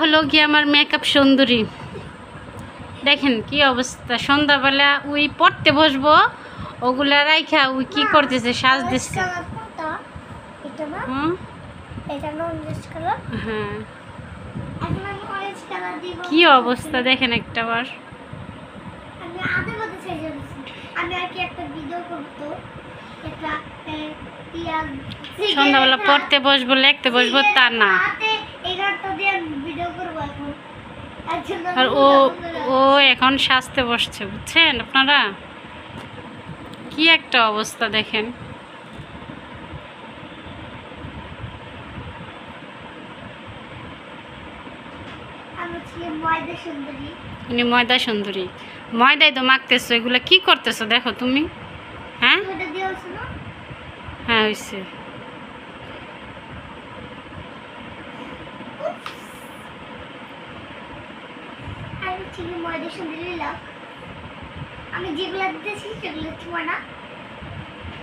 হলো গিয়ে আমার মেকআপ সুন্দরী। দেখেন কি অবস্থা, সন্ধ্যাবেলা ওই পড়তে বসবো, ওগুলা রাইখা ওই কি করতেছে, সাজ দিচ্ছে। হ্যাঁ, কি অবস্থা দেখেন একটা বার। সন্ধ্যাবেলা পড়তে বসবো, লিখতে বসবো, তা না। আর ও এখন সাজতে বসছে, বুঝছেন আপনারা? কি একটা অবস্থা দেখেন। উনি ময়দা সুন্দরী। ময়দাই তো মাখতেছো, এগুলা কি করতেছো দেখো তুমি? হ্যাঁ হ্যাঁ হয়েছে। আমি যেগুলো দিতেছি সেগুলো ছোঁয়া না।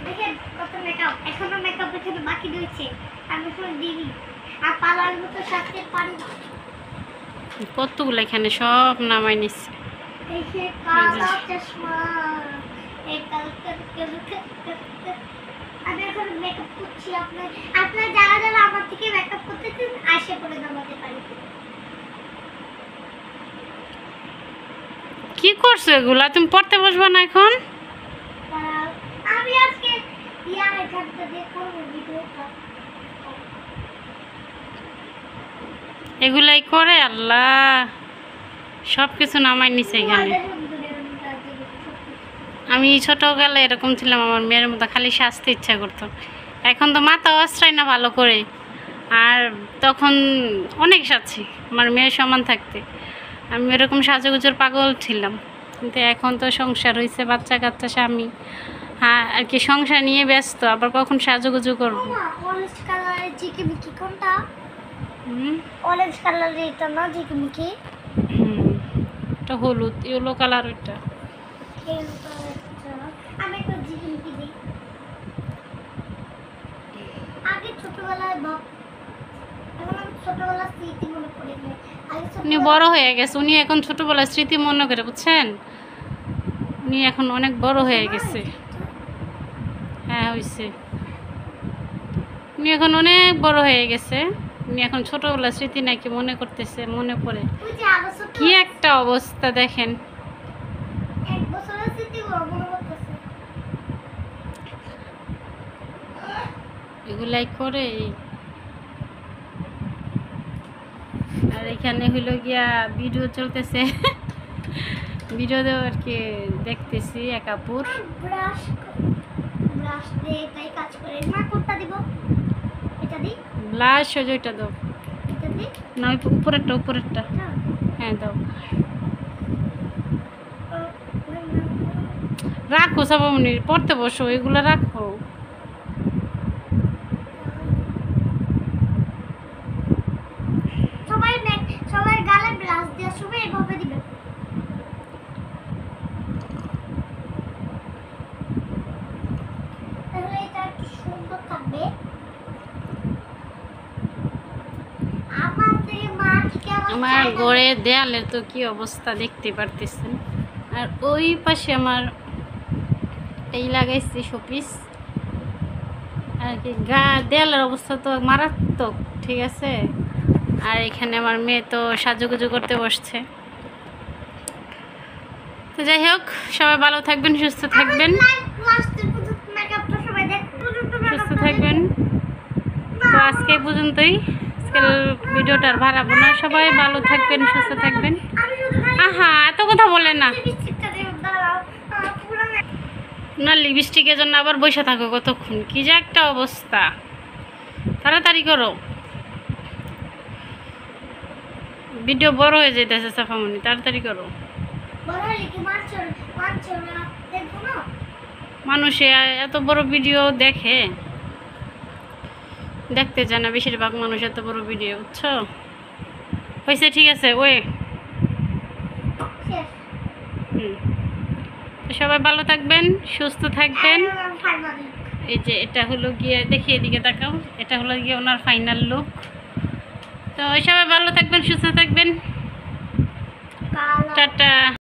দেখেন কত মেকআপ, এখনো মেকআপ এখানে বাকি রয়েছে, আমি এখন দিই। আর পার্লার মতো সাথে পারি না। কতগুলো এখানে সব নামাই নিচ্ছে। এই যে কালো চশমা, এই কালো আমি এখন মেকআপ করছি। আপনার যারা যারা আমার থেকে মেকআপ করতেছেন আসে পড়ে নামাতে পারি। কি করছো এগুলা? তুমি পড়তে বসবা না এখন? আমি আজকে এখানটা দিয়ে করব ভিডিওটা। এগুলাই করে আল্লাহ, সব কিছু নামাই নিছে এখানে। আমি ছোটবেলায় এরকম ছিলাম, আমার মেয়ের মতো খালি সাজতে ইচ্ছা করতো। এখন তো মাথা আশ্রয় না ভালো করে, আর তখন অনেক সাজছি আমার মেয়ের সমান থাকতে। আমি এরকম সাজুগুজুর পাগল ছিলাম, কিন্তু এখন তো সংসার হয়েছে, বাচ্চা কাচ্চা, স্বামী, হ্যাঁ আর কি, সংসার নিয়ে ব্যস্ত, আবার কখন সাজুগুজু করবো। অরেঞ্জ কালারের ঝিকিমিকি কোনটা? অরেঞ্জ কালারের এটা না ঝিকিমিকি? এটা হলুদ, ইয়েলো কালার ওইটা। আমি একটু ঝিকিমিকি দিই। আগে ছোটবেলায় এখন আমি ছোটবেলার স্মৃতি মনে পড়ে যায়। উনি বড় হয়ে গেছে, উনি এখন ছোটবেলার স্মৃতি মনে করে, বুঝছেন? উনি এখন অনেক বড় হয়ে গেছে। হ্যাঁ হয়েছে, উনি এখন অনেক বড় হয়ে গেছে। উনি এখন ছোটবেলার স্মৃতি নাকি মনে করতেছে, মনে পড়ে। কি একটা অবস্থা দেখেন। এগুলাই করে। আর এখানে হইলো গিয়া ভিডিও চলতেছে, ভিডিও আর কি দেখতেছি এক আপুর। ব্লাশ ওইটা দাও না, ওই উপরেরটা। হ্যাঁ দাও, রাখো সবামনি, পড়তে বসো, এগুলো রাখো। সবাই গালে ব্লাশ দিয়ে শুবে এভাবে দিবেন। তাহলে এটা একটু সুন্দর থাকবে। আমার ঘরের দেয়ালের তো কি অবস্থা দেখতে পারতেছেন। আর ওই পাশে আমার এই লাগাইছি শোপিস আর কি। দেয়ালের অবস্থা তো মারাত্মক, ঠিক আছে। আর এখানে আমার মেয়ে তো সাজুগুজু করতে বসছে। তো যাই হোক, সবাই ভালো থাকবেন, সুস্থ থাকবেন, সুস্থ থাকবেন। তো আজকে পর্যন্তই, আজকের ভিডিওটা আর বাড়াবো না। সবাই ভালো থাকবেন, সুস্থ থাকবেন। আহা, এত কথা বলেন না। না, লিপস্টিকের জন্য আবার বসে থাকো কতক্ষণ, কি যে একটা অবস্থা। তাড়াতাড়ি করো, ভিডিও বড় হয়ে যেতেছে। সাফামনি তাড়াতাড়ি করো। মানুষে এত বড় ভিডিও দেখে, দেখতে চায় না বেশিরভাগ মানুষ এত বড় ভিডিও, বুঝছো? হয়েছে, ঠিক আছে, ওয়ে। সবাই ভালো থাকবেন, সুস্থ থাকবেন। এই যে এটা হলো গিয়ে, দেখি এদিকে তাকাও, এটা হলো গিয়ে ওনার ফাইনাল লুক। তো সবাই ভালো থাকবেন, সুস্থ থাকবেন। কালো টাটা।